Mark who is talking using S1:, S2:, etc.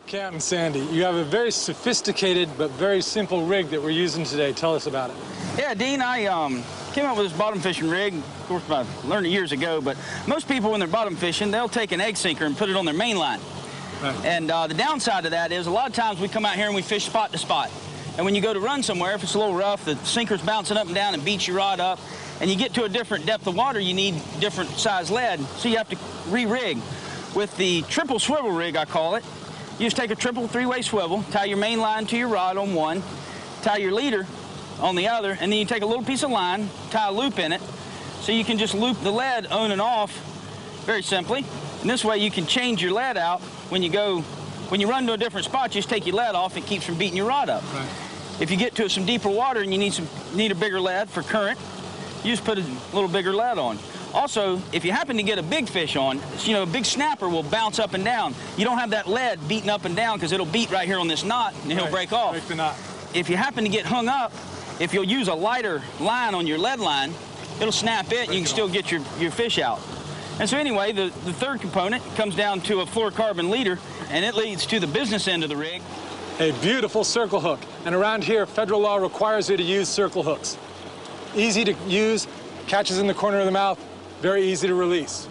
S1: Captain Sandy, you have a very sophisticated but very simple rig that we're using today. Tell us about it.
S2: Yeah, Dean, I came up with this bottom fishing rig. Of course, I learned it years ago, but most people when they're bottom fishing, they'll take an egg sinker and put it on their main line. Right. And the downside of that is a lot of times we come out here and we fish spot to spot. And when you go to run somewhere, if it's a little rough, the sinker's bouncing up and down and beats your rod up, and you get to a different depth of water, you need different size lead, so you have to re-rig. With the triple swivel rig, I call it, you just take a triple three-way swivel, tie your main line to your rod on one, tie your leader on the other, and then you take a little piece of line, tie a loop in it, so you can just loop the lead on and off very simply. And this way you can change your lead out when you run to a different spot, you just take your lead off, it keeps from beating your rod up. Right. If you get to some deeper water and you need a bigger lead for current, you just put a little bigger lead on. Also, if you happen to get a big fish on, a big snapper will bounce up and down. You don't have that lead beating up and down because it'll beat right here on this knot and he'll break off.
S1: Break the knot.
S2: If you happen to get hung up, if you'll use a lighter line on your lead line, it'll snap it and you can still get your fish out. And so anyway, the third component comes down to a fluorocarbon leader, and it leads to the business end of the rig.
S1: A beautiful circle hook. And around here, federal law requires you to use circle hooks. Easy to use, catches in the corner of the mouth, very easy to release.